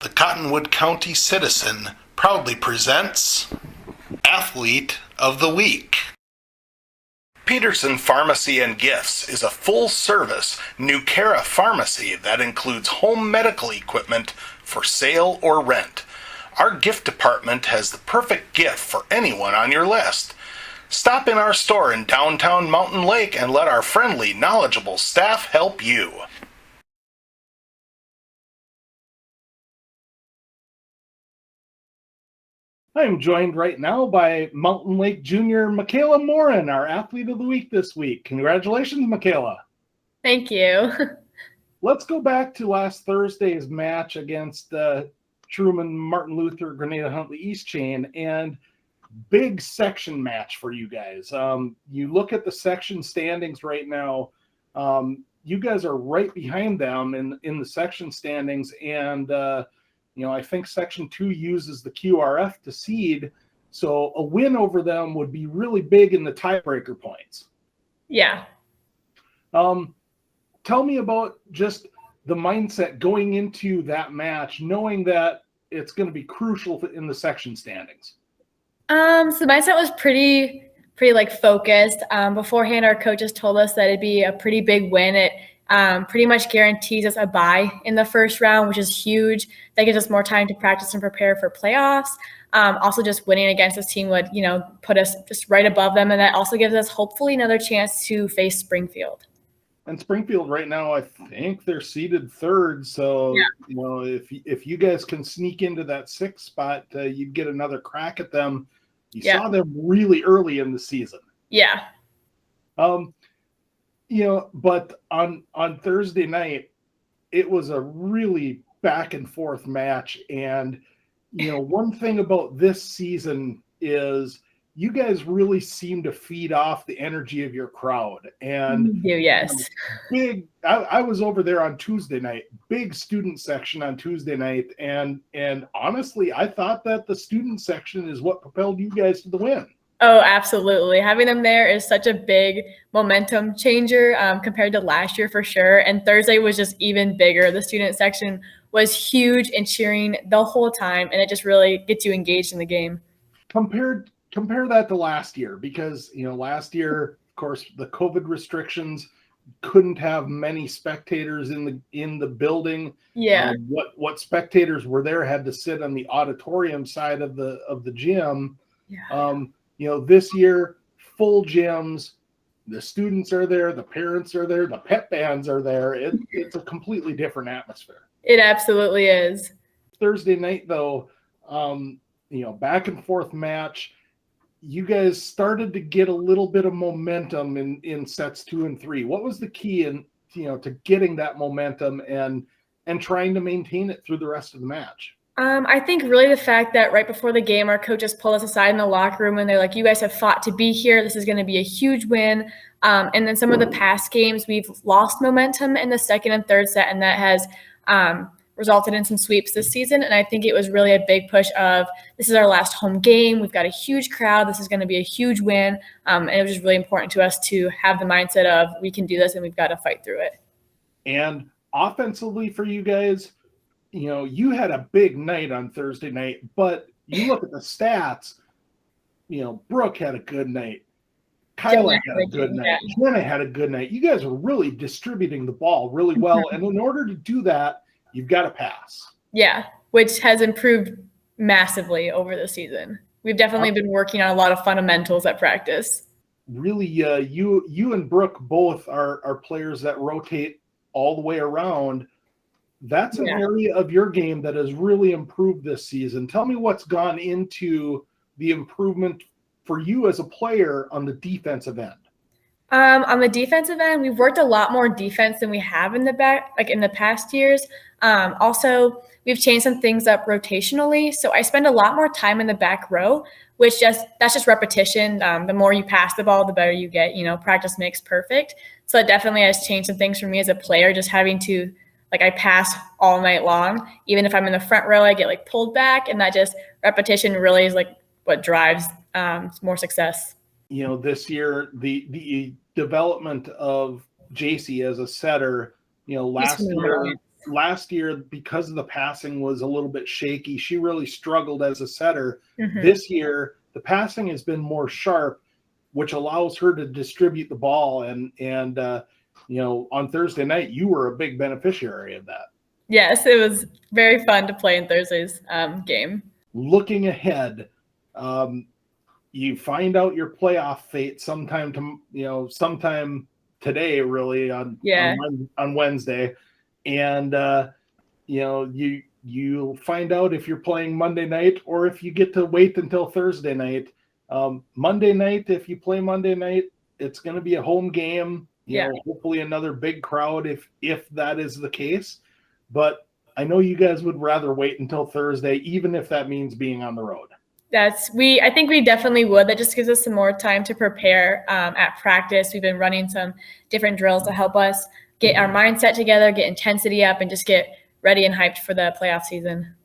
The Cottonwood County Citizen proudly presents Athlete of the Week. Peterson Pharmacy and Gifts is a full-service Nucara pharmacy that includes home medical equipment for sale or rent. Our gift department has the perfect gift for anyone on your list. Stop in our store in downtown Mountain Lake and let our friendly, knowledgeable staff help you. I'm joined right now by Mountain Lake Junior Michala Morin, our Athlete of the Week this week. Congratulations, Michala. Thank you. Let's go back to last Thursday's match against Truman, Martin Luther, Grenada Huntley East Chain, and big section match for you guys. You look at the section standings right now. You guys are right behind them in the section standings, and I think Section 2 uses the QRF to seed, so a win over them would be really big in the tiebreaker points. Yeah. Tell me about just the mindset going into that match, knowing that it's going to be crucial in the section standings. So the mindset was pretty focused. Beforehand, our coaches told us that it'd be a pretty big win. It pretty much guarantees us a bye in the first round, which is huge. That gives us more time to practice and prepare for playoffs. Also, just winning against this team would, put us just right above them, and that also gives us hopefully another chance to face Springfield. And Springfield right now, I think they're seeded third. So, yeah. If you guys can sneak into that sixth spot, you'd get another crack at them. You saw them really early in the season. Yeah. But on Thursday night, it was a really back and forth match. And, one thing about this season is you guys really seem to feed off the energy of your crowd. And yes. I was over there on Tuesday night, big student section on Tuesday night. And honestly, I thought that the student section is what propelled you guys to the win. Oh, absolutely. Having them there is such a big momentum changer compared to last year for sure. And Thursday was just even bigger. The student section was huge and cheering the whole time. And it just really gets you engaged in the game. Compare that to last year, because last year, of course, the COVID restrictions, couldn't have many spectators in the building. Yeah. What spectators were there had to sit on the auditorium side of the gym. Yeah. This year, full gyms, the students are there, the parents are there, the pep bands are there. It's a completely different atmosphere. It absolutely is. Thursday night, though, back and forth match. You guys started to get a little bit of momentum in sets 2 and 3. What was the key to getting that momentum and trying to maintain it through the rest of the match? I think really the fact that right before the game, our coaches pulled us aside in the locker room and they're like, you guys have fought to be here. This is going to be a huge win. And then some of the past games, we've lost momentum in the second and third set, and that has resulted in some sweeps this season. And I think it was really a big push of, this is our last home game. We've got a huge crowd. This is going to be a huge win. And it was just really important to us to have the mindset of, we can do this and we've got to fight through it. And offensively for you guys, you had a big night on Thursday night, but you look at the stats, Brooke had a good night. Kyla had a good night. Jenna had a good night. You guys are really distributing the ball really well. And in order to do that, you've got to pass. Yeah, which has improved massively over the season. We've definitely been working on a lot of fundamentals at practice. Really, you and Brooke both are players that rotate all the way around. That's an area of your game that has really improved this season. Tell me what's gone into the improvement for you as a player on the defensive end. On the defensive end, we've worked a lot more defense than we have in the past years. Also, we've changed some things up rotationally. So I spend a lot more time in the back row, that's just repetition. The more you pass the ball, the better you get. Practice makes perfect. So it definitely has changed some things for me as a player, just having to, I pass all night long. Even if I'm in the front row, I get pulled back, and that just repetition really is what drives more success. This year, the development of JC as a setter, last year last year, because of the passing was a little bit shaky, she really struggled as a setter. Mhm. This year, the passing has been more sharp, which allows her to distribute the ball. And on Thursday night, you were a big beneficiary of that. Yes, it was very fun to play in Thursday's game. Looking ahead, you find out your playoff fate sometime today, really on Wednesday, and you'll find out if you're playing Monday night or if you get to wait until Thursday night. Monday night, if you play Monday night, it's going to be a home game. Hopefully another big crowd if that is the case. But I know you guys would rather wait until Thursday, even if that means being on the road. I think we definitely would. That just gives us some more time to prepare at practice. We've been running some different drills to help us get our mindset together, get intensity up, and just get ready and hyped for the playoff season.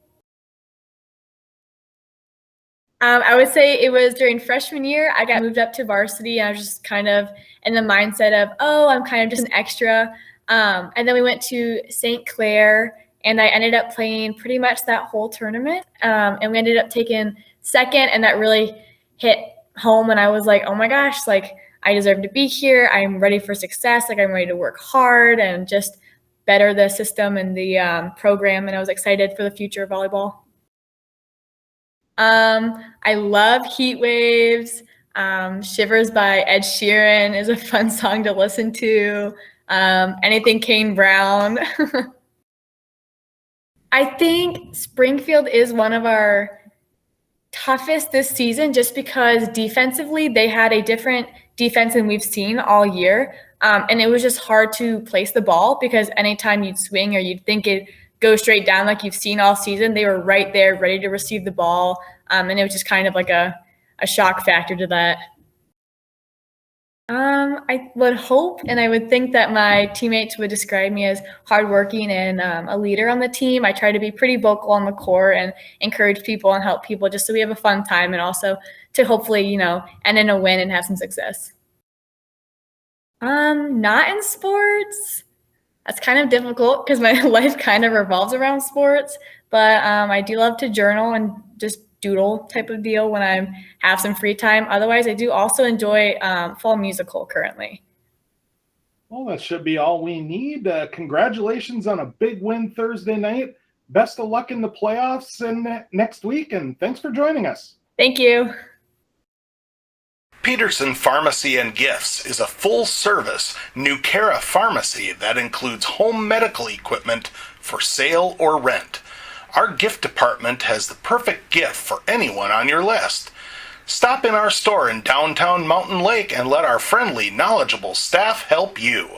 I would say it was during freshman year. I got moved up to varsity, and I was just kind of in the mindset of, I'm kind of just an extra. And then we went to St. Clair, and I ended up playing pretty much that whole tournament. And we ended up taking second, and that really hit home. And I was like, oh my gosh, like I deserve to be here. I'm ready for success. Like I'm ready to work hard and just better the system and the program. And I was excited for the future of volleyball. I love Heat Waves. Shivers by Ed Sheeran is a fun song to listen to. Anything Kane Brown. I think Springfield is one of our toughest this season just because defensively they had a different defense than we've seen all year. And it was just hard to place the ball because anytime you'd swing or you'd think it go straight down like you've seen all season, they were right there ready to receive the ball. And it was just kind of like a shock factor to that. I would hope and I would think that my teammates would describe me as hardworking and a leader on the team. I try to be pretty vocal on the court and encourage people and help people just so we have a fun time and also to hopefully, end in a win and have some success. Not in sports. That's kind of difficult because my life kind of revolves around sports, but I do love to journal and just doodle type of deal when I have some free time. Otherwise, I do also enjoy fall musical currently. Well, that should be all we need. Congratulations on a big win Thursday night. Best of luck in the playoffs and next week, and thanks for joining us. Thank you. Peterson Pharmacy and Gifts is a full-service Nucara pharmacy that includes home medical equipment for sale or rent. Our gift department has the perfect gift for anyone on your list. Stop in our store in downtown Mountain Lake and let our friendly, knowledgeable staff help you.